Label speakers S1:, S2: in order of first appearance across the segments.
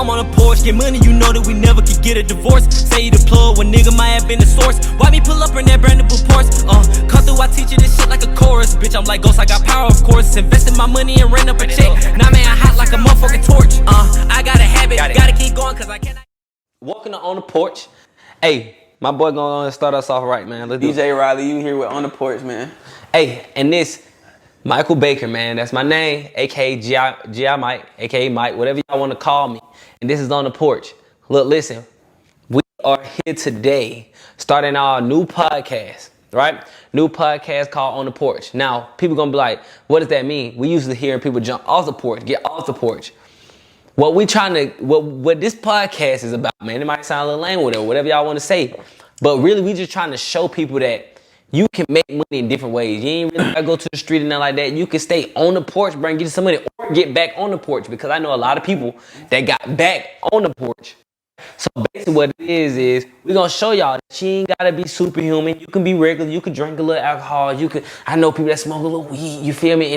S1: I'm on the porch, get money, you know that we never could get a divorce. Say you the plug when nigga might have been the source. Why me pull up in that brand new Porsche? Come through, I teach you this shit like a chorus. Bitch, I'm like Ghost, I got power, of course. Invested my money and ran up a check. Now man, I hot like a motherfucking torch. I got a habit, gotta keep going cause I cannot. Walking on the porch. Hey, my boy gonna start us off right, man. Let's do
S2: DJ Riley, you here with On The Porch, man.
S1: Hey, and this Michael Baker, man. That's my name, aka G.I. Mike, aka Mike, whatever y'all want to call me. And this is On The Porch. Look, listen, we are here today starting our new podcast, right? New podcast called On The Porch. Now, people gonna be like, what does that mean? We usually hear people jump off the porch, get off the porch. What this podcast is about, man, it might sound a little lame with it, whatever y'all want to say. But really, we just trying to show people that you can make money in different ways. You ain't really gotta go to the street and nothing like that. You can stay on the porch, bring get some money, or get back on the porch. Because I know a lot of people that got back on the porch. So basically what it is we're gonna show y'all that you ain't gotta be superhuman. You can be regular, you can drink a little alcohol, I know people that smoke a little weed, you feel me?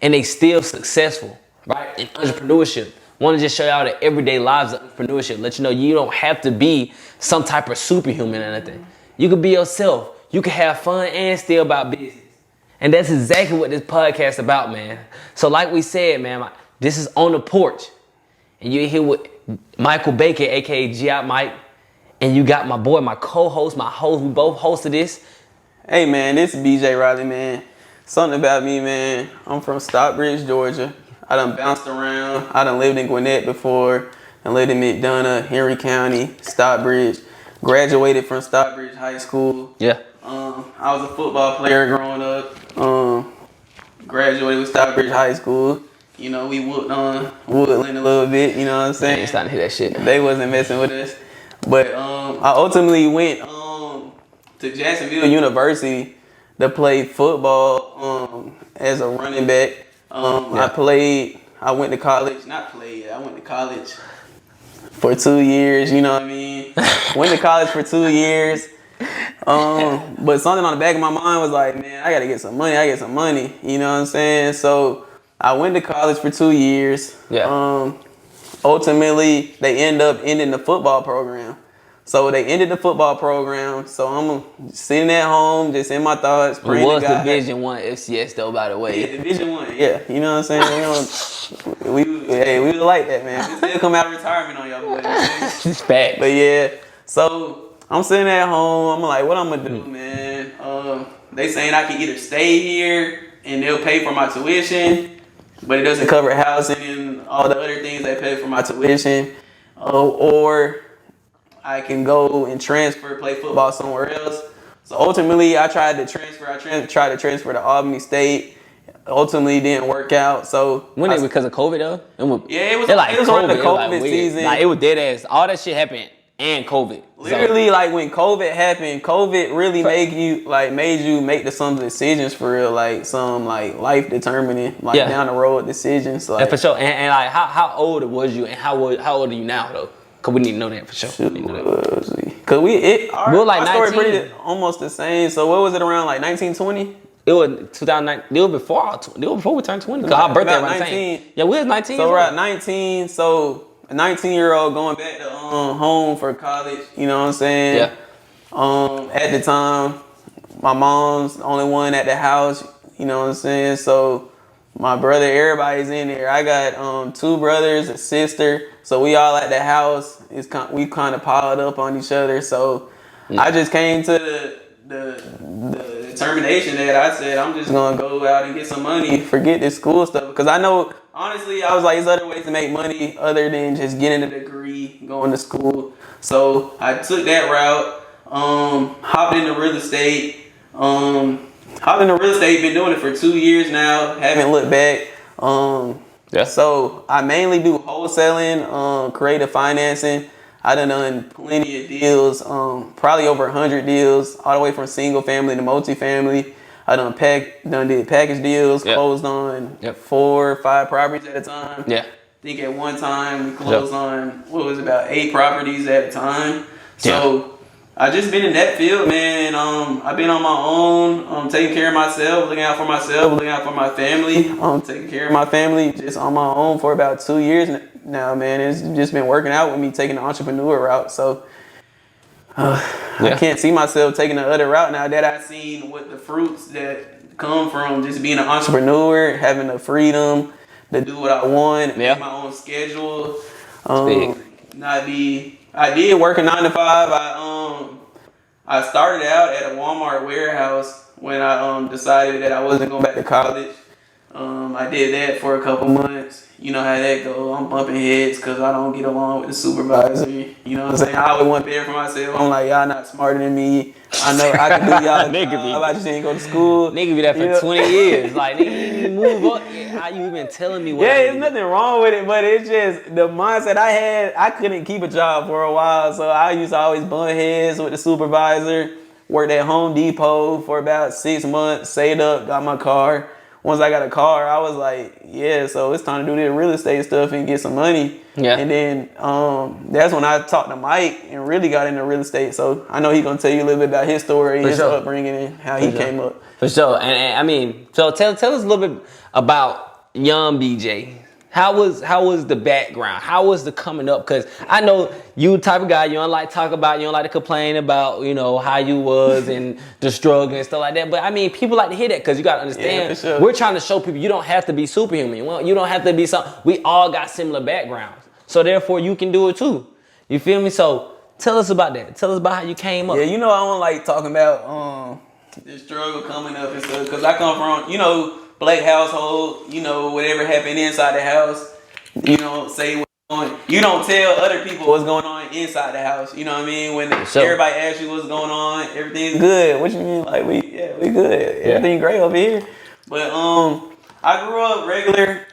S1: And they still successful, right? In entrepreneurship. Want to just show y'all the everyday lives of entrepreneurship. Let you know you don't have to be some type of superhuman or nothing. You can be yourself. You can have fun and still about business. And that's exactly what this podcast is about, man. So like we said, man, this is On The Porch. And you're here with Michael Baker, a.k.a. G.I. Mike. And you got my boy, my co-host, my host. We both hosted this.
S2: Hey, man, this is BJ Riley, man. Something about me, man. I'm from Stockbridge, Georgia. I done bounced around. I done lived in Gwinnett before. I lived in McDonough, Henry County, Stockbridge. Graduated from Stockbridge High School.
S1: Yeah.
S2: I was a football player growing up. Graduated with Stockbridge High School. You know, we whooped on Woodland a little bit, you know what I'm saying?
S1: I ain't starting to hear that shit.
S2: They wasn't messing with us. But I ultimately went to Jacksonville University to play football as a running back. I went to college for 2 years, you know what I mean? Went to college for 2 years. But something on the back of my mind was like, man, I gotta get some money, you know what I'm saying? So I went to college for 2 years.
S1: Yeah.
S2: Ultimately, they ended the football program. So they ended the football program. So I'm sitting at home, just in my thoughts.
S1: It was Division I FCS though, by the way.
S2: Yeah, Division I. Yeah, you know what I'm saying? we was like that, man. We still come out of retirement on y'all boys.
S1: It's fact.
S2: But yeah, so I'm sitting at home. I'm like, what I'm gonna do, man? They saying I can either stay here and they'll pay for my tuition, but it doesn't cover housing and all the other things they pay for my tuition, or I can go and play football somewhere else. So ultimately, I tried to transfer. Tried to transfer to Albany State. Ultimately, didn't work out. So
S1: because of COVID though?
S2: It was around the COVID season.
S1: Like it was dead ass. All that shit happened and COVID.
S2: Literally, like when COVID happened, COVID really made you make some decisions for real, like some like life determining, down the road decisions. Like
S1: for sure. And like how old was you and how old are you now though? Cause we need to know that for sure.
S2: Cause we were like
S1: our story
S2: pretty almost the same. So what was it around like 1920?
S1: It was 2009. It was before we turned 20. Cause our birthday was 19. Yeah, we was 19.
S2: So we're at 19. So a 19-year-old going back to home for college. You know what I'm saying?
S1: Yeah.
S2: At the time, my mom's the only one at the house. You know what I'm saying? So my brother, everybody's in there. I got 2 brothers, a sister. So we all at the house. We kind of piled up on each other. So I just came to the determination that I said I'm just gonna go out and get some money, forget this school stuff. Because I know, honestly, I was like, there's other ways to make money other than just getting a degree, going to school. So I took that route. Hopped into real estate. Been doing it for 2 years now. Haven't looked back. So I mainly do wholesaling, creative financing. I done plenty of deals, probably over 100 deals, all the way from single family to multifamily. I done did package deals, closed on 4 or 5 properties at a time. Yeah. I think at one time we closed on about 8 properties at a time. So I just been in that field, man. I've been on my own, taking care of myself, looking out for myself, looking out for my family. Taking care of my family just on my own for about 2 years now, man. It's just been working out with me taking the entrepreneur route. So I can't see myself taking the other route now that I've seen what the fruits that come from just being an entrepreneur, having the freedom to do what I want, make my own schedule. I did work a 9 to 5. I started out at a Walmart warehouse when I decided that I wasn't going back to college. I did that for a couple months. You know how that go. I'm bumping heads because I don't get along with the supervisor. You know what I'm saying? I always want better for myself. I'm like, y'all not smarter than me. I know I can do y'all job. I just didn't go to school.
S1: Nigga be there for 20 years. Like, nigga, you move up. How you even telling me what?
S2: Yeah, there's nothing wrong with it, but it's just the mindset I had. I couldn't keep a job for a while, so I used to always bump heads with the supervisor. Worked at Home Depot for about 6 months. Saved up, got my car. Once I got a car, I was like, yeah, so it's time to do this real estate stuff and get some money. Yeah. And then that's when I talked to Mike and really got into real estate. So I know he's going to tell you a little bit about his story, his upbringing, and how he came up.
S1: For sure. And I mean, so tell us a little bit about young BJ. How was the background? How was the coming up? Because I know you the type of guy, you don't like to talk about, you don't like to complain about, you know, how you was and the struggle and stuff like that. But I mean, people like to hear that because you got to understand, we're trying to show people you don't have to be superhuman. Well, you don't have to be something. We all got similar backgrounds. So therefore, you can do it too. You feel me? So tell us about that. Tell us about how you came up.
S2: Yeah, you know, I don't like talking about the struggle coming up and stuff because I come from, you know, black household, you know, whatever happened inside the house, you know, say what's going on. You don't tell other people what's going on inside the house. You know what I mean? When everybody asks you what's going on, everything's good. What you mean? Like, we good. Everything great over here. But I grew up regular.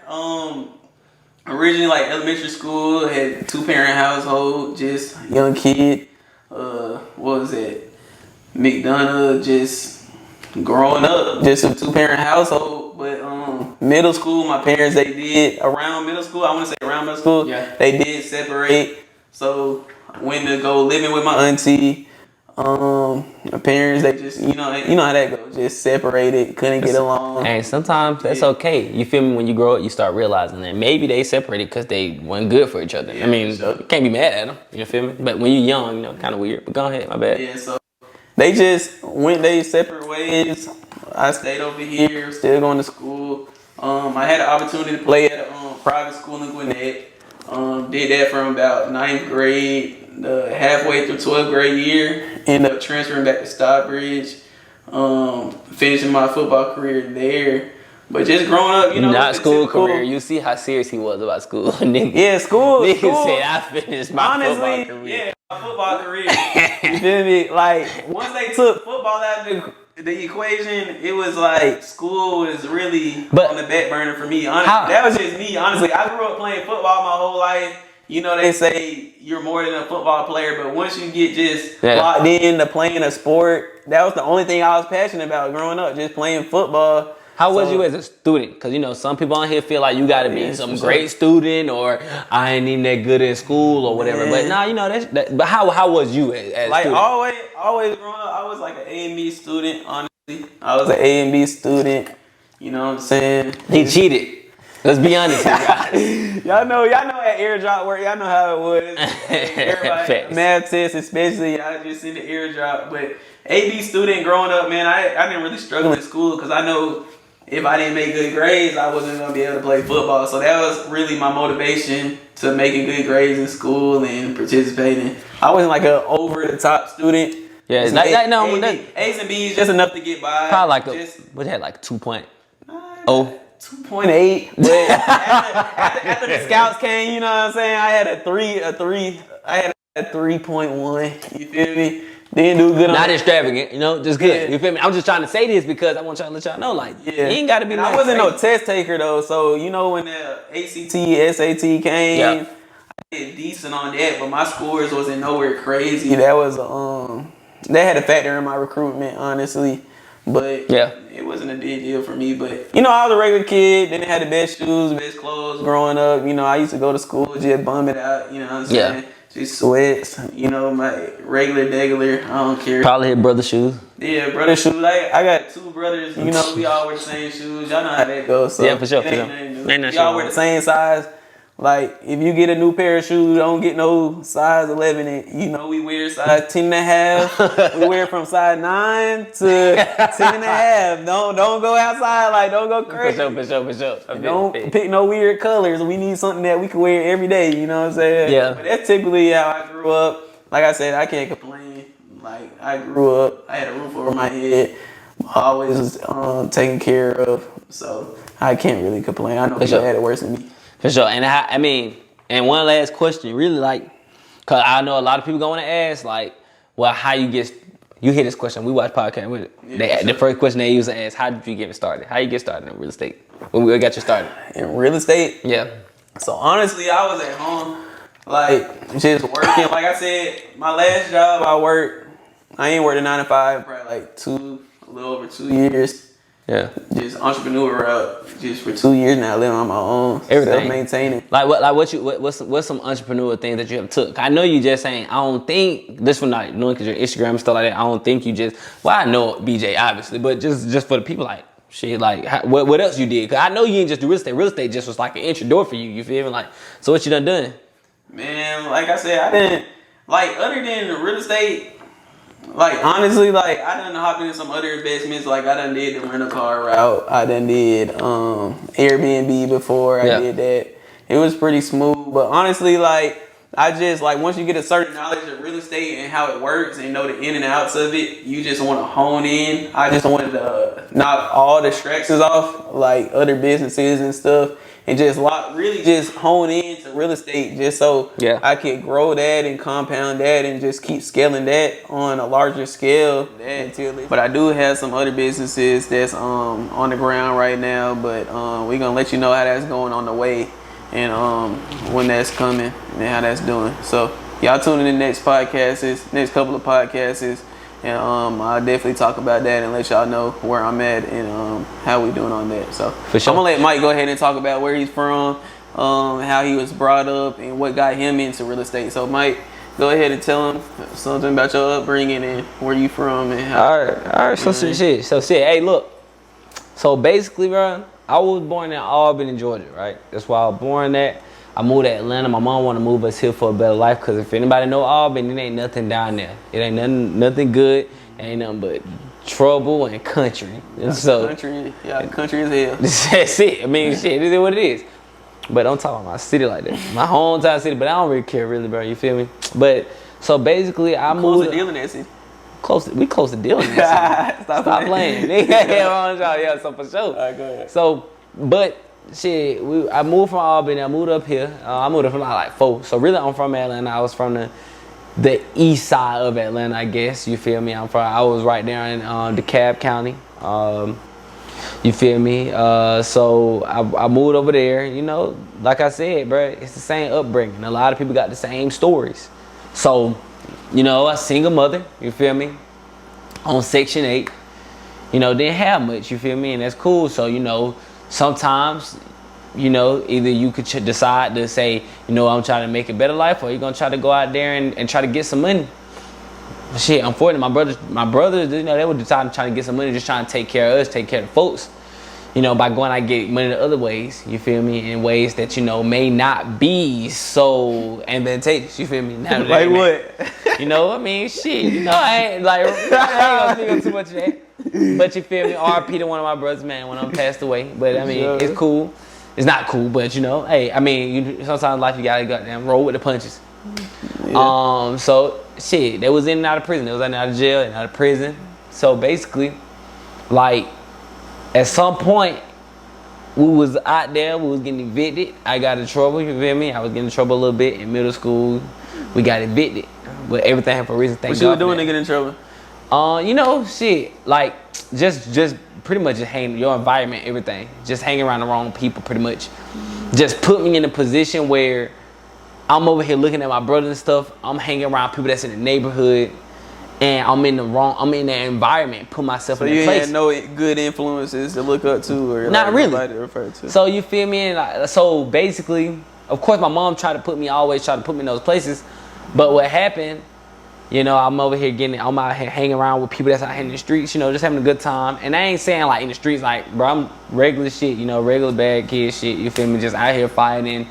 S2: Originally like elementary school, had 2-parent household, just young kid. What was it? McDonough, just growing up, just a 2-parent household. But middle school, my parents, they did around middle school. I want to say around middle school. Yeah. They did separate. So I went to go living with my auntie. My parents, they just, you know how that goes. Just separated, couldn't get along.
S1: And sometimes that's okay. You feel me? When you grow up, you start realizing that maybe they separated because they weren't good for each other. I mean, you can't be mad at them. You feel me? But when you're young, you know, kind of weird. But go ahead, my bad.
S2: Yeah, so they just went their separate ways. I stayed over here, still going to school. I had an opportunity to play at a private school in Gwinnett. Did that from about 9th grade, halfway through 12th grade year. Ended up transferring back to Stockbridge, finishing my football career there. But just growing up, you know,
S1: not school career. You see how serious he was about school, nigga.
S2: Yeah, school.
S1: Nigga said I finished my football career.
S2: Yeah, my football career. You feel me? Like once they took football out of the equation, it was like school was really on the back burner for me. Honestly, that was just me. Honestly, I grew up playing football my whole life. You know, they say you're more than a football player, but once you get just locked in to playing a sport, that was the only thing I was passionate about growing up, just playing football.
S1: How was you as a student? Because, you know, some people on here feel like you got to be some great student or I ain't even that good in school or whatever. Yeah. But, nah, you know, but how was you as
S2: like,
S1: student?
S2: always growing up, I was like an A and B student, honestly. I was an A and B student. You know what I'm saying?
S1: He cheated. Let's be honest here,
S2: y'all know at airdrop work, y'all know how it was. Everybody, math test especially, I just seen the airdrop. But AB student growing up, man, I didn't really struggle in school because I know if I didn't make good grades, I wasn't going to be able to play football. So that was really my motivation to making good grades in school and participating. I wasn't like an over-the-top student.
S1: Yeah,
S2: A's and B's just enough to get by.
S1: Probably like what you had, like 2.0?
S2: 2.8, but after the scouts came, you know what I'm saying? I had a 3.1. You feel me? Didn't do good.
S1: Not extravagant, you know, just good. Yeah. You feel me? I'm just trying to say this because I want y'all to let y'all know, like, you ain't got to be.
S2: I wasn't no test taker though, so you know when the ACT, SAT came, I did decent on that, but my scores wasn't nowhere crazy. That was that had a factor in my recruitment, honestly. But it wasn't a big deal for me. But you know, I was a regular kid, didn't have the best shoes, best clothes growing up. You know, I used to go to school, just bum it out, you know what I'm saying? Just sweats, you know, my regular, I don't care.
S1: Probably hit brother shoes.
S2: Yeah, brother shoes. I got 2 brothers, you know, we all wear the same shoes. Y'all know how that goes. So
S1: yeah, for sure.
S2: We all wear the same size. Like, if you get a new pair of shoes, don't get no size 11. And, you know, we wear size 10 and a half. We wear from size 9 to 10 and a half. Don't go outside. Like, don't go crazy.
S1: For sure.
S2: Don't pick no weird colors. We need something that we can wear every day. You know what I'm saying?
S1: Yeah.
S2: But that's typically how I grew up. Like I said, I can't complain. Like, I grew up, I had a roof over my head. Always taken care of. So, I can't really complain. I know people had it worse than me.
S1: For sure. And I mean, and one last question, really, like, cause I know a lot of people going to ask, like, well, how you hear this question? We watch podcast with it.
S2: Yeah,
S1: The first question they usually ask, how did you get started? How you get started in real estate? When we got you started?
S2: In real estate?
S1: Yeah.
S2: So honestly, I was at home, like, just working. Like I said, my last job I ain't worked a 9 to 5, probably like a little over 2 years.
S1: Yeah.
S2: Just entrepreneur route, just for 2 years now, living on my own,
S1: Everything.
S2: self-maintaining.
S1: What's some entrepreneurial things that you have took? I know you just saying, I don't think, this one not knowing because your Instagram and stuff like that, I don't think you just, well, I know BJ obviously, but just for the people like, shit, like, what else you did? Cause I know you ain't just do real estate. Real estate just was like an entry door for you, you feel me? Like, so what you done?
S2: Man, like I said, I didn't, like, other than the real estate, like, honestly, like, I done hopped into some other investments. Like, I done did the rental car route. I done did Airbnb before. I did that. It was pretty smooth. But honestly, like, I just, like, once you get a certain knowledge of real estate and how it works and know the in and outs of it, you just want to hone in. I just wanted to knock all distractions off, like, other businesses and stuff. And just really just hone in to real estate just so I could grow that and compound that and just keep scaling that on a larger scale. But I do have some other businesses that's on the ground right now, but we're going to let you know how that's going on the way and when that's coming and how that's doing. So y'all tune in the next couple of podcasts. And I'll definitely talk about that and let y'all know where I'm at and how we doing on that. So
S1: For sure.
S2: I'm gonna let Mike go ahead and talk about where he's from, how he was brought up, and what got him into real estate. So Mike, go ahead and tell him something about your upbringing and where you from and how.
S1: All right. So shit. Hey, look. So basically, bro, I was born in Albany, Georgia, right? That's where I was born at. I moved to Atlanta. My mom wanted to move us here for a better life because if anybody know Albany, it ain't nothing down there. It ain't nothing good. It ain't nothing but trouble and country. And
S2: Country is hell.
S1: That's it. I mean, shit, it is what it is. But don't talk about my city like that. My hometown city, but I don't really care really, bro. You feel me? But so basically, I moved.
S2: Close to dealing that city.
S1: We close to dealing that city. Stop playing. Yeah, so for sure.
S2: All right, go ahead.
S1: So, but. Shit, I moved from Albany. I moved up here. I moved up from like 4. So really, I'm from Atlanta. I was from the east side of Atlanta, I guess. You feel me? I was right there in DeKalb County. You feel me? So I moved over there. You know, like I said, bro, it's the same upbringing. A lot of people got the same stories. So, you know, a single mother. You feel me? On Section 8. You know, didn't have much. You feel me? And that's cool. So, you know. Sometimes, you know, either you could decide to say, you know, I'm trying to make a better life, or you're going to try to go out there and try to get some money. Shit, unfortunately, my brothers, you know, they were deciding to try to get some money, just trying to take care of us, take care of the folks, you know, by going out and get money the other ways, you feel me, in ways that, you know, may not be so advantageous, you feel me? Now,
S2: like what?
S1: You know, I mean, shit, you know, I ain't gonna speak on too much of that. But you feel me? RP to one of my brothers, man, when I'm passed away. But I mean, it's cool. It's not cool, but you know, hey, I mean, sometimes in life you gotta goddamn roll with the punches. Yeah. So shit, they was in and out of prison. They was in and out of jail, in and out of prison. So basically, like, at some point, we was out there, we was getting evicted. I got in trouble, you feel me? I was getting in trouble a little bit in middle school. We got evicted. But everything happened for a reason. Thank God.
S2: What you were doing to get in trouble?
S1: You know, shit, like, just pretty much just hanging, your environment, everything. Just hanging around the wrong people, pretty much. Just put me in a position where I'm over here looking at my brothers and stuff. I'm hanging around people that's in the neighborhood. And I'm in that environment, put myself in that place.
S2: So you had no good influences to look up to or
S1: not
S2: like
S1: really.
S2: To refer to.
S1: So you feel me? And so basically, of course, my mom always tried to put me in those places. But what happened, you know, I'm out here hanging around with people that's out here in the streets, you know, just having a good time. And I ain't saying like in the streets, like, bro, I'm regular shit, you know, regular bad kid shit, you feel me? Just out here fighting,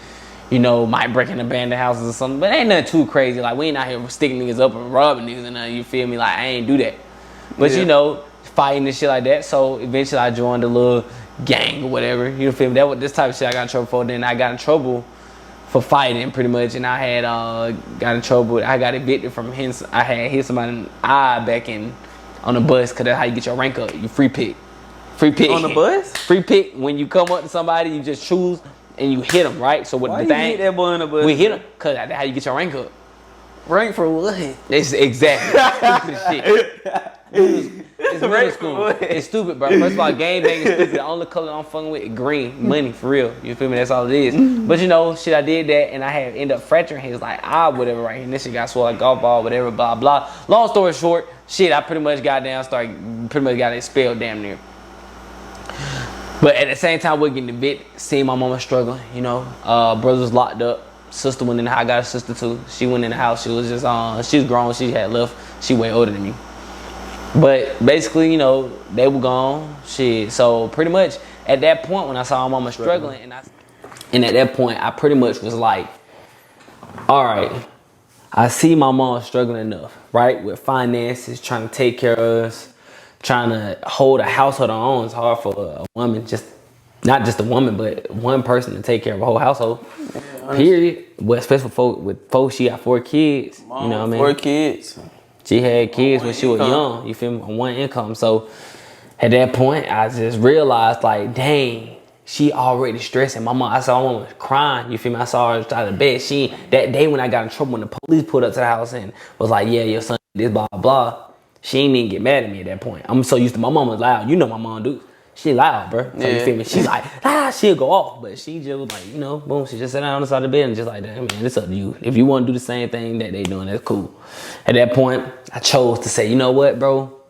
S1: might break in abandoned houses or something. But ain't nothing too crazy. Like, we ain't out here sticking niggas up and robbing niggas and nothing, you feel me? Like, I ain't do that. But, fighting and shit like that. So, eventually, I joined a little gang or whatever. You feel me? That was this type of shit I got in trouble for. Then I got in trouble for fighting, pretty much. And I had got in trouble. I got evicted from him. I had hit somebody in the eye back on the bus, because that's how you get your rank up. You free pick. Free pick.
S2: On the bus?
S1: Free pick. When you come up to somebody, you just choose and you hit them, right? So,
S2: Why you hit that boy on the bus?
S1: We hit him because that's how you get your rank up.
S2: Rank for what?
S1: It's exactly stupid shit. It's middle school. It's stupid, bro. First of all, game bang is stupid. The only color I'm fucking with is green. Money, for real. You feel me? That's all it is. But shit, I did that, and I had ended up fracturing his whatever right here. And this shit got swole like golf ball, whatever, blah, blah. Long story short, I pretty much got expelled damn near. But at the same time, we're getting evicted, seeing my mama struggling, brothers was locked up. Sister went in the house. I got a sister too. She went in the house. She was just she was grown. She had left. She way older than me. But basically, they were gone. Shit. So pretty much at that point, when I saw my mama struggling, and at that point, I pretty much was like, all right, I see my mom struggling enough, right, with finances, trying to take care of us, trying to hold a household on her own. It's hard for a woman, not just a woman, but one person to take care of a whole household. Yeah, period. Well, especially with folks, she got 4 kids.
S2: Mom,
S1: you know what I mean?
S2: 4 kids.
S1: She had kids when she was young. You feel me? On one income. So at that point, I just realized, like, dang, she already stressing. My mom was crying. You feel me? I saw her out of bed. That day when I got in trouble, when the police pulled up to the house and was like, yeah, your son did this, blah, blah. She ain't even get mad at me at that point. I'm so used to my mom was loud. You know my mom do. She loud, bro. So you feel me? She's like, she'll go off. But she just was like, boom, she just sat down on the side of the bed and just like, damn, man, it's up to you. If you want to do the same thing that they doing, that's cool. At that point, I chose to say, you know what, bro?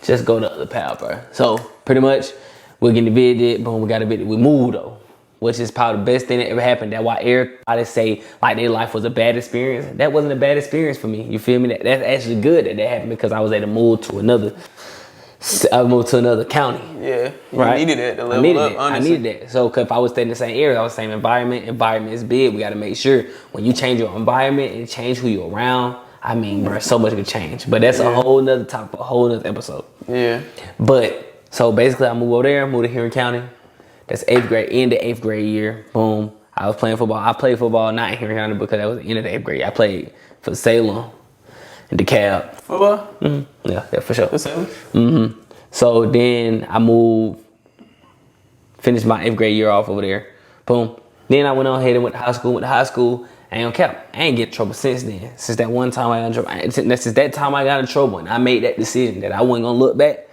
S1: Just go the other path, bro. So pretty much, we're getting evicted. Boom, we got evicted. We moved, though, which is probably the best thing that ever happened. That's why everybody say, like, their life was a bad experience. That wasn't a bad experience for me. You feel me? That's actually good that happened, because I was able to move to another county.
S2: Yeah, you
S1: right?
S2: needed that to level up, honestly.
S1: I needed that. So if I was staying in the same area, I was the same environment is big. We got to make sure when you change your environment and change who you're around, I mean, bro, so much could change. But that's a whole nother topic, a whole nother episode.
S2: Yeah.
S1: But, so basically I moved over there, moved to Henry County. That's 8th grade, end of 8th grade year. Boom. I was playing football. I played football not in Henry County because that was the end of the 8th grade. I played for Salem and DeKalb.
S2: Football?
S1: Mm-hmm. Yeah, for sure.
S2: For Salem?
S1: Mm-hmm. So then I moved, finished my 8th grade year off over there. Boom. Then I went on ahead and went to high school. I ain't gonna cap. I ain't get in trouble since then. Since that one time I got in trouble. Since that time I got in trouble and I made that decision that I wasn't gonna look back.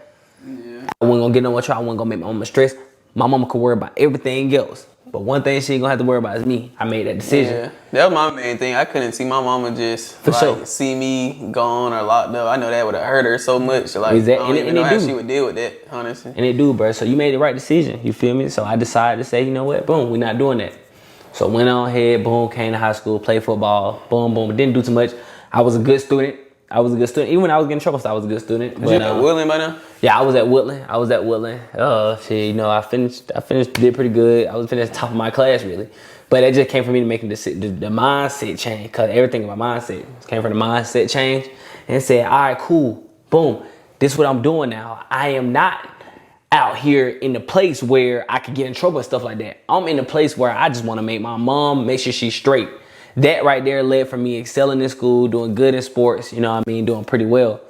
S1: Yeah. I wasn't gonna get no more trouble. I wasn't gonna make my mama stress. My mama could worry about everything else. But one thing she ain't gonna have to worry about is me. I made that decision.
S2: Yeah, that was my main thing. I couldn't see my mama just see me gone or locked up. I know that would have hurt her so much. Like, I don't even know how she would deal with that, honestly.
S1: And it do, bro. So you made the right decision. You feel me? So I decided to say, you know what? Boom, we're not doing that. So went on ahead, boom, came to high school, played football, boom, boom. Didn't do too much. I was a good student. Even when I was getting in trouble, so I was a good student.
S2: Was you at Woodland by now?
S1: Yeah, I was at Woodland. Shit, I finished, did pretty good. I was finished top of my class, really. But it just came from me to making the mindset change, because everything in my mindset came from the mindset change, and said, all right, cool, boom, this is what I'm doing now. I am not out here in the place where I could get in trouble and stuff like that. I'm in the place where I just want to make my mom, make sure she's straight. That right there led for me excelling in school, doing good in sports, doing pretty well.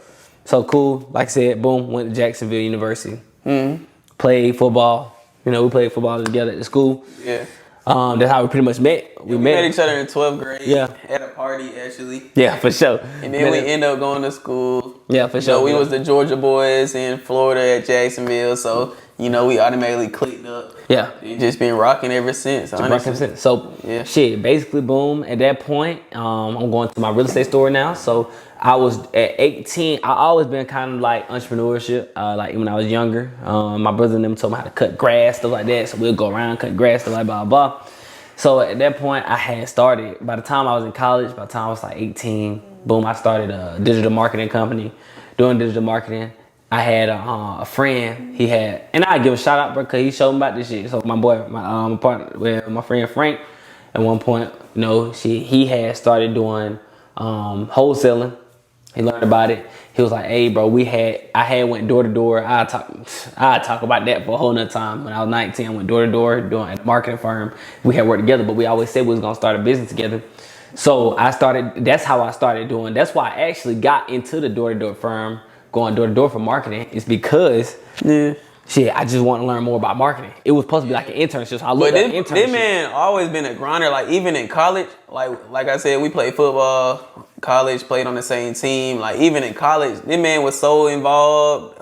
S1: So cool, like I said, boom, went to Jacksonville University. Mm-hmm. Played football. We played football together at the school.
S2: Yeah.
S1: That's how we pretty much met.
S2: We met each other in 12th grade.
S1: Yeah.
S2: At a party, actually.
S1: Yeah, for sure.
S2: And then we ended up going to school.
S1: Yeah, for sure.
S2: We was the Georgia boys in Florida at Jacksonville, so we automatically clicked up. Yeah. And just been rocking ever since.
S1: So, yeah. Shit, basically, boom, at that point, I'm going to my real estate store now. So, I was at 18. I always been kind of like entrepreneurship, like when I was younger. My brother and them told me how to cut grass, stuff like that. So, we'll go around, cut grass, stuff like blah, blah. So, at that point, I had started, by the time I was in college, by the time I was like 18, boom, I started a digital marketing company, doing digital marketing. I had a friend, and I give a shout out, bro, because he showed me about this shit. So my boy, my partner, my friend Frank, at one point, you know, he had started doing wholesaling. He learned about it. He was like, "Hey, bro, I had went door to door. I talk about that for a whole nother time. When I was 19, I went door to door doing at a marketing firm. We had worked together, but we always said we was gonna start a business together. So that's how I started doing. That's why I actually got into the door to door firm, going door to door for marketing. It's because I just want to learn more about marketing. It was supposed to be like an internship. So I looked at internship.
S2: This man always been a grinder. Like even in college, like I said, we played football. College, played on the same team. Like even in college, this man was so involved.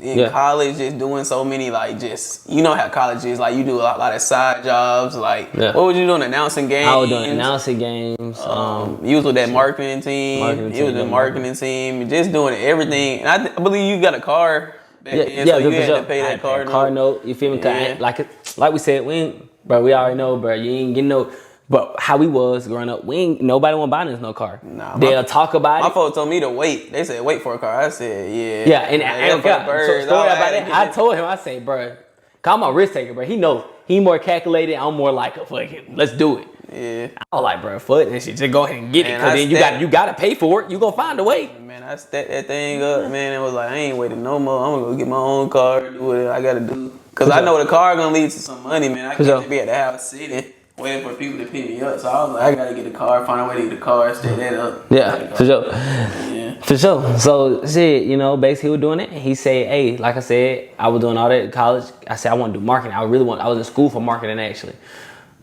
S2: In college, just doing so many, like, just, you know how college is, like, you do a lot of side jobs, like, what was you doing, announcing games?
S1: I was doing announcing games.
S2: You was with that marketing team. You was the marketing team, just doing everything. And I believe you got a car back then, so you had to pay that car
S1: note. You feel me? Like we said, we already know, bro, you ain't getting no. But how we was growing up, nobody want to buy us no car. Nah, they'll talk about it.
S2: My folks told me to wait. They said wait for a car. I said yeah.
S1: Yeah, and I got story about it. I told him, I say, bro, cause I'm a risk taker, bro. He know he more calculated. I'm more like a fucking let's do it.
S2: Yeah.
S1: I was like, bro, fuck that shit. Just go ahead and get it. Cause then you gotta pay for it. You gonna find a way.
S2: Man, I stacked that thing up, man. It was like I ain't waiting no more. I'm gonna go get my own car, do what I gotta do. Cause I know the car gonna lead to some money, man. I can't be at the house sitting, waiting for people to pick me up. So I was like, I gotta get a car, find a way to get a car, set that up.
S1: Yeah, for sure. Yeah. For sure. So shit, you know, basically he was doing it. He said, hey, like I said, I was doing all that in college. I said I want to do marketing. I was in school for marketing actually.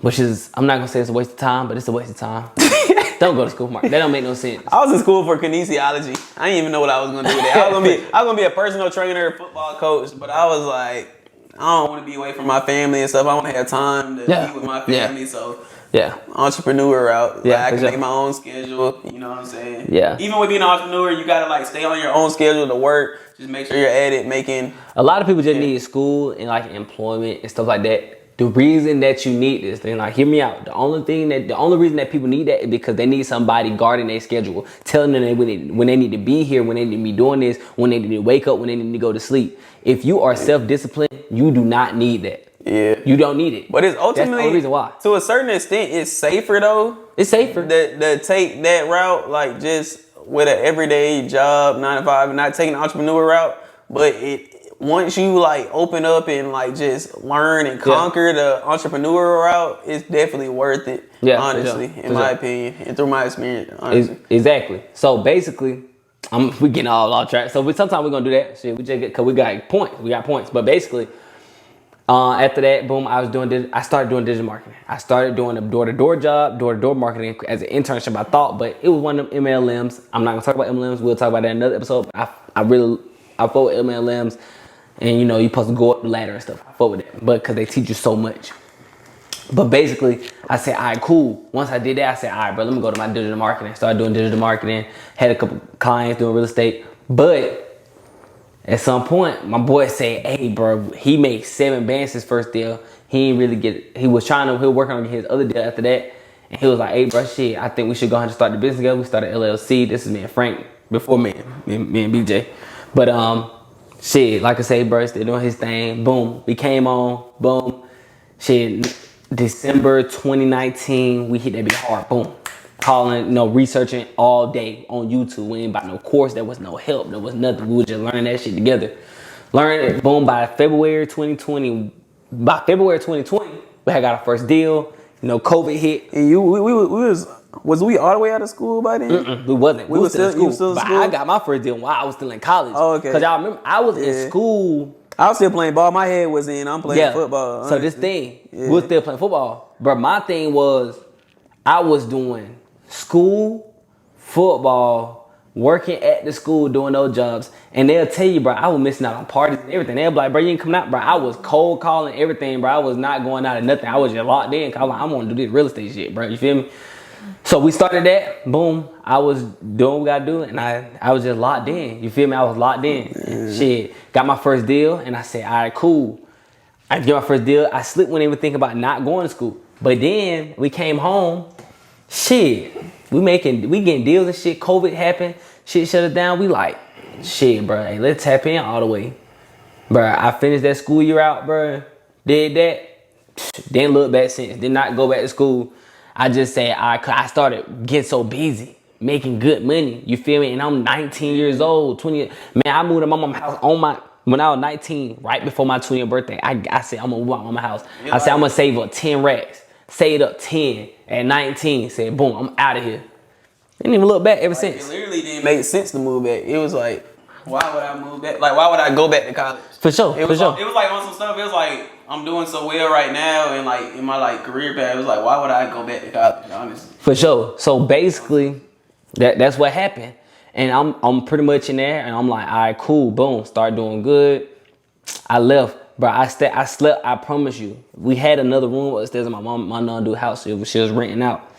S1: Which is, I'm not gonna say it's a waste of time, but it's a waste of time. Don't go to school for marketing. That don't make no sense.
S2: I was in school for kinesiology. I didn't even know what I was gonna do with that. I was gonna be a personal trainer, football coach, but I was like, I don't want to be away from my family and stuff. I want to have time to be with my family. So entrepreneur route. Yeah, I can make my own schedule. You know what I'm saying?
S1: Yeah.
S2: Even with being an entrepreneur, you gotta like stay on your own schedule to work. Just make sure you're at it, making.
S1: A lot of people just need school and like employment and stuff like that. The reason that you need this thing, like, hear me out. The only reason that people need that is because they need somebody guarding their schedule, telling them when they need to be here, when they need to be doing this, when they need to wake up, when they need to go to sleep. If you are self-disciplined, you do not need that.
S2: Yeah.
S1: You don't need it.
S2: But it's ultimately,
S1: that's the only reason why.
S2: To a certain extent, it's safer though.
S1: It's safer.
S2: To take that route, like just with an everyday job, 9 to 5, not taking the entrepreneur route, but once you like open up and like just learn and conquer the entrepreneurial route, it's definitely worth it. Yeah, honestly, in my opinion, and through my experience. Honestly.
S1: Exactly. So basically, we getting all off track. So sometimes we're gonna do that shit. We just because we got points. We got points. But basically, after that, boom, I started doing digital marketing. I started doing a door-to-door job, door-to-door marketing as an internship. I thought, but it was one of them MLMs. I'm not gonna talk about MLMs. We'll talk about that in another episode. But I fuck with MLMs. And you know, you're supposed to go up the ladder and stuff. I fuck with it. But because they teach you so much. But basically, I said, all right, cool. Once I did that, I said, all right, bro, let me go to my digital marketing. Started doing digital marketing. Had a couple clients doing real estate. But at some point, my boy said, hey, bro, he made 7 bands his first deal. He ain't really get it. He was working on his other deal after that. And he was like, hey, bro, shit, I think we should go ahead and start the business together. We started LLC. This is me and Frank before me and BJ. But, shit, like I say, bro, still doing his thing. Boom, we came on. Boom, shit. December 2019, we hit that big hard. Boom, calling, researching all day on YouTube. We ain't about no course. There was no help. There was nothing. We were just learning that shit together. Learning it. Boom. By February 2020, we had got our first deal. COVID hit.
S2: And was we all the way out of school by then?
S1: We wasn't. We was still in school.
S2: Still in
S1: but
S2: school?
S1: I got my first deal while I was still in college.
S2: Oh, okay.
S1: Because y'all remember, I was in school.
S2: I was still playing ball. My head was in. I'm playing football.
S1: So this thing, we was still playing football. But my thing was, I was doing school, football, working at the school, doing those jobs. And they'll tell you, bro, I was missing out on parties and everything. They'll be like, bro, you ain't coming out, bro. I was cold calling everything, bro. I was not going out of nothing. I was just locked in. Cause I want to do this real estate shit, bro. You feel me? So we started that. Boom. I was doing what we gotta do, and I was just locked in. You feel me? I was locked in. Shit. Got my first deal, and I said, all right, cool. I get my first deal. I slipped when they were thinking about not going to school. But then we came home. Shit. We getting deals and shit. COVID happened. Shit shut us down. We like, shit, bro. Hey, let's tap in all the way. Bro, I finished that school year out, bro. Did that. Didn't look back since. Did not go back to school. I just said I started getting so busy, making good money. You feel me? And I'm 19 years old, 20. Man, I moved to my mama's house when I was 19, right before my 20th birthday. I said I'm gonna move out of my house. I said I'm gonna save up 10 racks. Saved up 10 at 19. Said boom, I'm out of here. Didn't even look back ever since.
S2: It literally didn't make sense to move back. It was like, why would I move back? Like, why would I go back to college?
S1: For sure.
S2: It was like on some stuff. It was like I'm doing so well right now, and like in my like career path, it was like, why would I go back to college? Honestly.
S1: For sure. So basically, that's what happened, and I'm pretty much in there, and I'm like, all right, cool, boom, start doing good. I left, bro. I slept. I promise you. We had another room upstairs in my non-do house. She was renting out,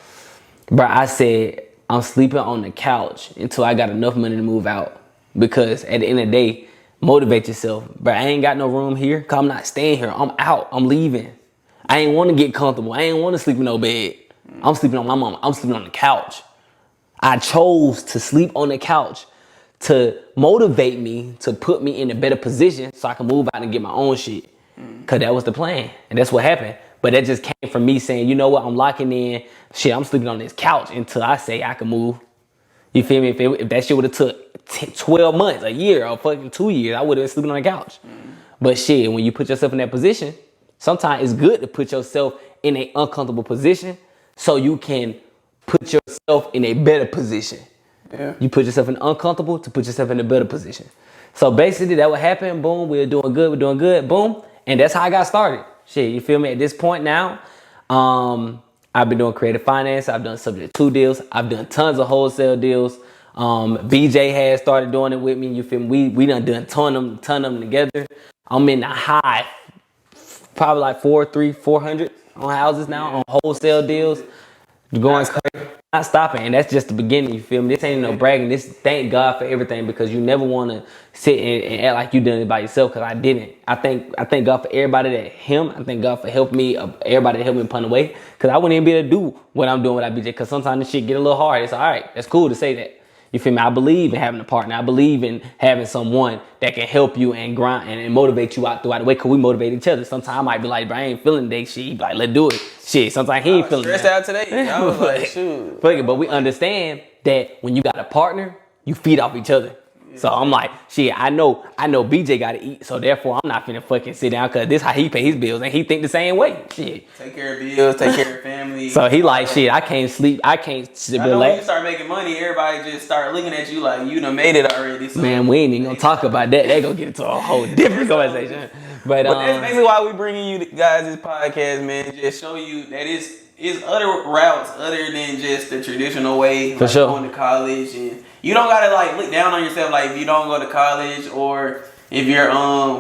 S1: bro. I said I'm sleeping on the couch until I got enough money to move out, because at the end of the day, motivate yourself, bro. I ain't got no room here, cause I'm not staying here. I'm out. I'm leaving. I ain't want to get comfortable. I ain't want to sleep in no bed. I'm sleeping on my mama. I'm sleeping on the couch. I chose to sleep on the couch to motivate me, to put me in a better position so I can move out and get my own shit. Cause that was the plan, and that's what happened. But that just came from me saying, you know what, I'm locking in. Shit, I'm sleeping on this couch until I say I can move. You feel me? If that shit would have took 12 months, a year, or fucking 2 years, I would have been sleeping on the couch. But shit, when you put yourself in that position, sometimes it's good to put yourself in an uncomfortable position so you can put yourself in a better position.
S2: Yeah.
S1: You put yourself in uncomfortable to put yourself in a better position. So basically, that what happened. Boom, we're doing good. Boom, and that's how I got started. Shit, you feel me? At this point now, I've been doing creative finance. I've done subject to deals. I've done tons of wholesale deals. BJ has started doing it with me. You feel me? We done ton of them together. I'm in the high, probably like 400 on houses now on wholesale deals. Going crazy, not stopping, and that's just the beginning. You feel me? This ain't no bragging. This thank God for everything, because you never want to sit and act like you done it by yourself. Because I didn't. I thank God for everybody that him. I thank God for helping me. Everybody that helped me upon the way. Because I wouldn't even be able to do what I'm doing without BJ. Because sometimes this shit get a little hard. It's all right. That's cool to say that. You feel me? I believe in having a partner. I believe in having someone that can help you and grind and motivate you out throughout the way, because we motivate each other. Sometimes I might be like, bro, I ain't feeling that shit. He be like, let's do it. Shit, sometimes he ain't feeling
S2: stressed out today. I was like, shoot.
S1: But we understand that when you got a partner, you feed off each other. So I'm like, shit, I know BJ got to eat, so therefore I'm not finna fucking sit down, because this how he pay his bills, and he think the same way. Shit.
S2: Take care of bills, take care of family.
S1: So he like, shit, I can't sleep, I can't
S2: relax. I know when you start making money, everybody just start looking at you like you done made it already. So.
S1: Man, we ain't even gonna talk about that. They gonna get into a whole different conversation. But
S2: that's basically why we bringing you guys this podcast, man. Just show you that it's other routes other than just the traditional way,
S1: for
S2: like
S1: sure.
S2: Going to college, and you don't gotta like look down on yourself like if you don't go to college, or if you're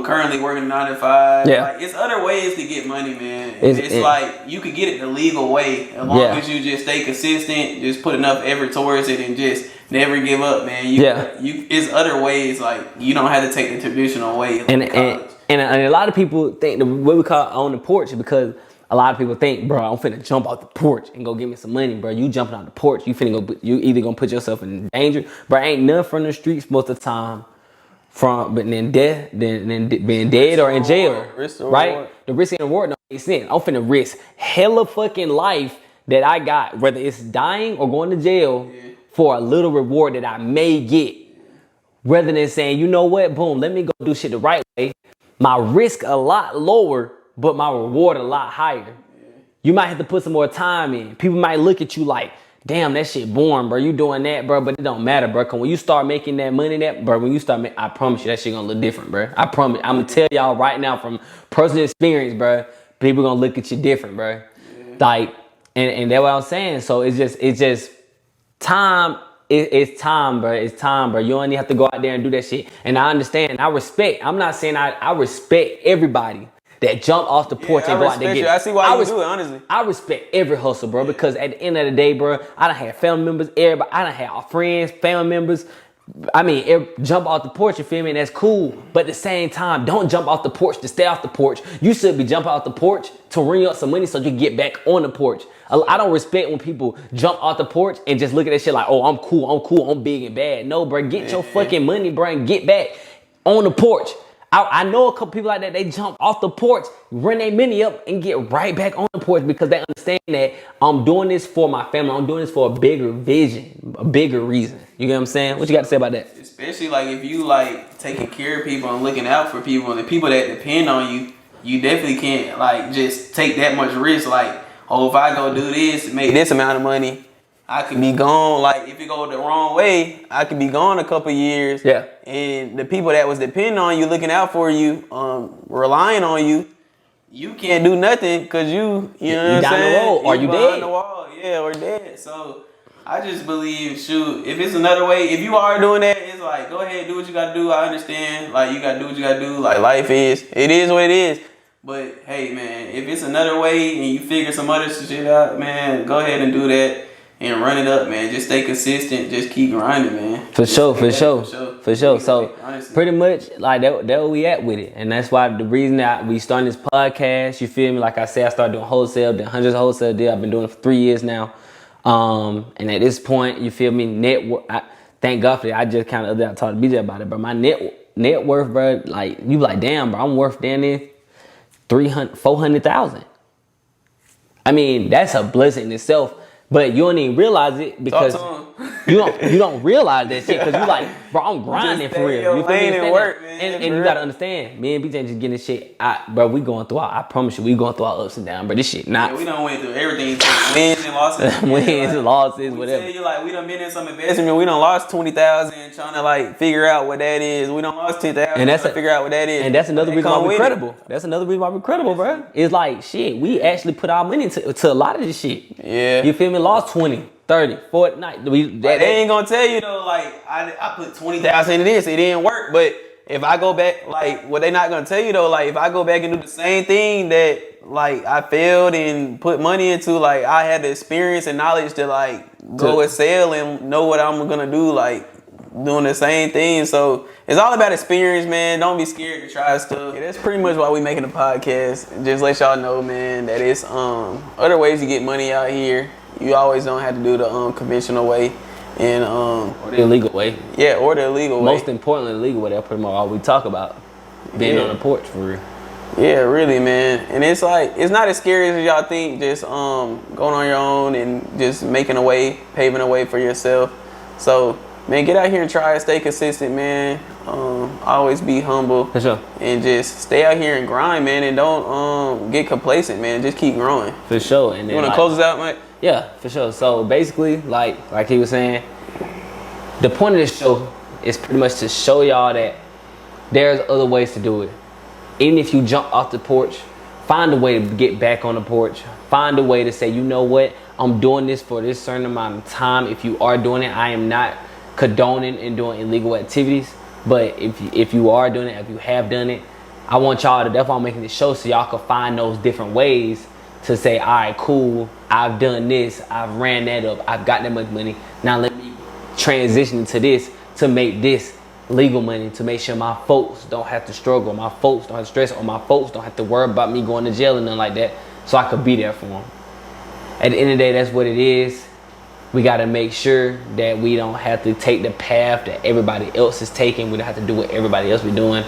S2: currently working 9 to 5.
S1: Yeah.
S2: Like, it's other ways to get money, man. It's like you could get it the legal way as long as you just stay consistent, just put enough effort towards it, and just never give up, man. It's other ways, like you don't have to take the traditional way. Like
S1: and a lot of people think what we call on the porch, because a lot of people think, bro, I'm finna jump off the porch and go get me some money, bro. You jumping off the porch, you either gonna put yourself in danger, bro. Ain't none from the streets most of the time, but then death, then being dead or in jail, right? The risk and reward don't make sense. I'm finna risk hella fucking life that I got, whether it's dying or going to jail, for a little reward that I may get, rather than saying, you know what, boom, let me go do shit the right way. My risk a lot lower, but my reward a lot higher. You might have to put some more time in. People might look at you like, damn, that shit boring, bro. You doing that, bro, but it don't matter, bro. Cause when you start making that money, I promise you that shit gonna look different, bro. I promise. I'm gonna tell y'all right now from personal experience, bro. People gonna look at you different, bro. Like, and that's what I'm saying. So it's just time. It's time, bro. It's time, bro. You don't even have to go out there and do that shit. And I understand. And I respect. I'm not saying I respect everybody that jump off the porch and go out there and get it.
S2: I see why you do it, honestly.
S1: I respect every hustle, bro, because at the end of the day, bro, I done had family members, everybody. I done had our friends, family members. I mean, jump off the porch, you feel me? And that's cool. But at the same time, don't jump off the porch to stay off the porch. You should be jumping off the porch to ring up some money so you can get back on the porch. I don't respect when people jump off the porch and just look at that shit like, oh, I'm cool, I'm big and bad. No, bro, get your fucking money, bro, and get back on the porch. I know a couple people like that. They jump off the porch, run their mini up, and get right back on the porch because they understand that I'm doing this for my family. I'm doing this for a bigger vision, a bigger reason. You get what I'm saying? What you got to say about that?
S2: Especially like if you like taking care of people and looking out for people and the people that depend on you, you definitely can't like just take that much risk. Like, oh, if I go do this, make this amount of money, I could be gone. Like, if it go the wrong way, I could be gone a couple years.
S1: Yeah.
S2: And the people that was depending on you, looking out for you, relying on you, you can't do nothing because you know what I'm
S1: down
S2: saying?
S1: the road, or you dead.
S2: The wall, yeah, or dead. So I just believe, shoot, if it's another way, if you are doing that, it's like, go ahead, do what you gotta do. I understand. Like, you gotta do what you gotta do. Like, life is what it is. But hey, man, if it's another way and you figure some other shit out, man, go ahead and do that. And run it up, man. Just stay consistent. Just keep grinding, man.
S1: For sure. So
S2: honestly,
S1: pretty much like that where we at with it. And that's why the reason that we started this podcast, you feel me? Like I said, I started doing wholesale, did hundreds of wholesale deals. I've been doing it for 3 years now. And at this point, you feel me? Network. Thank God for that. I just kind of talked to BJ about it, but my net worth, bro, like you like, damn, bro, I'm worth damn near 400,000. I mean, that's a blessing in itself. But you don't even realize it because you don't realize that shit because you like, bro, I'm grinding for real. You feel me?
S2: Work, man.
S1: And you gotta understand, me and BJ just getting this shit out, bro. We going through I promise you, we going through our ups and downs, bro. This shit not.
S2: Yeah, we done went through everything, wins and losses.
S1: Wins and losses, whatever.
S2: Tell you, like, we done been in some investment. We done lost 20,000 trying to like figure out what that is. We done lost 10,000 and to figure out what that is.
S1: And that's another reason why we're credible. That's another reason why we're credible, bro. It's like shit. We actually put our money to a lot of this shit.
S2: Yeah.
S1: You feel me? Lost 20, 30, 40 night.
S2: They ain't gonna tell you though. Like I put 20,000 into this. It didn't work, but if I go back, like, what they not gonna tell you though, like, if I go back and do the same thing that, like, I failed and put money into, like, I had the experience and knowledge to, like, go and sell and know what I'm gonna do, like, doing the same thing. So it's all about experience, man. Don't be scared to try stuff. Yeah, that's pretty much why we making a podcast. Just let y'all know, man, that it's other ways to get money out here. You always don't have to do the conventional way. And
S1: or the illegal way.
S2: Yeah, or the illegal way.
S1: Most importantly, the legal way. That's pretty much all we talk about. Being on the porch for real.
S2: Yeah, really, man. And it's like, it's not as scary as y'all think. Just going on your own and just making a way, paving a way for yourself. So, man, get out here and try it. Stay consistent, man. Always be humble.
S1: For sure.
S2: And just stay out here and grind, man. And don't get complacent, man. Just keep growing.
S1: For sure. And then,
S2: you want to close this out, Mike?
S1: Yeah, for sure. So basically, like he was saying, the point of this show is pretty much to show y'all that there's other ways to do it. Even if you jump off the porch, find a way to get back on the porch. Find a way to say, you know what, I'm doing this for this certain amount of time. If you are doing it, I am not condoning and doing illegal activities. But if you are doing it, if you have done it, I want y'all to, that's why I'm making this show, so y'all can find those different ways to say, all right, cool, I've done this, I've ran that up, I've got that much money. Now let me transition into this to make this legal money, to make sure my folks don't have to struggle, my folks don't have to stress, or my folks don't have to worry about me going to jail and nothing like that, so I could be there for them. At the end of the day, that's what it is. We got to make sure that we don't have to take the path that everybody else is taking. We don't have to do what everybody else be doing.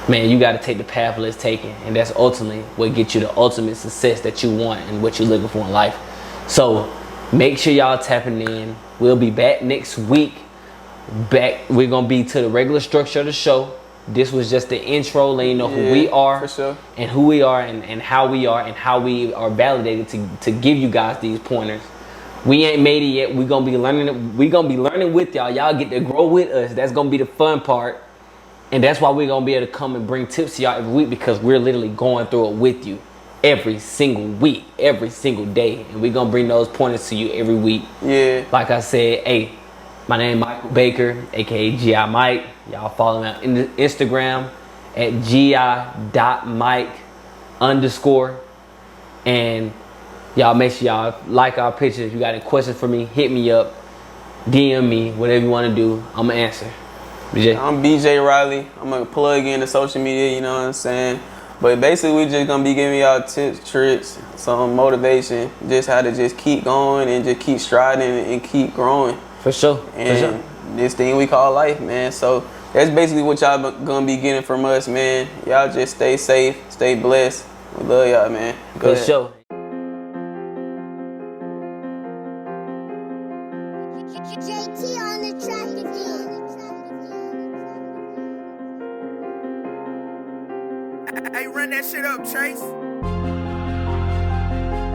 S1: Man, you got to take the path less taken, and that's ultimately what gets you the ultimate success that you want and what you're looking for in life. So make sure y'all tapping in. We'll be back next week. We're gonna be to the regular structure of the show. This was just the intro, letting you know who we are,
S2: for sure,
S1: and who we are, and how we are, and how we are validated to give you guys these pointers. We ain't made it yet. We're gonna be learning. We're gonna be learning with y'all. Y'all get to grow with us. That's gonna be the fun part. And that's why we're going to be able to come and bring tips to y'all every week, because we're literally going through it with you every single week, every single day. And we're going to bring those pointers to you every week. Yeah. Like I said, hey, my name is Michael Baker, a.k.a. G.I. Mike. Y'all follow me on Instagram at gi.mike_. And y'all make sure y'all like our pictures. If you got any questions for me, hit me up, DM me, whatever you want to do, I'm going to answer. BJ.
S2: I'm BJ Riley. I'm going to plug in the social media, you know what I'm saying? But basically, we just going to be giving y'all tips, tricks, some motivation, just how to just keep going and just keep striding and keep growing.
S1: For sure.
S2: And this thing we call life, man. So that's basically what y'all gonna be getting from us, man. Y'all just stay safe, stay blessed. We love y'all, man. Go
S1: For
S2: ahead.
S1: sure.
S3: JT on the track again.
S4: Hey, run that shit up, Chase.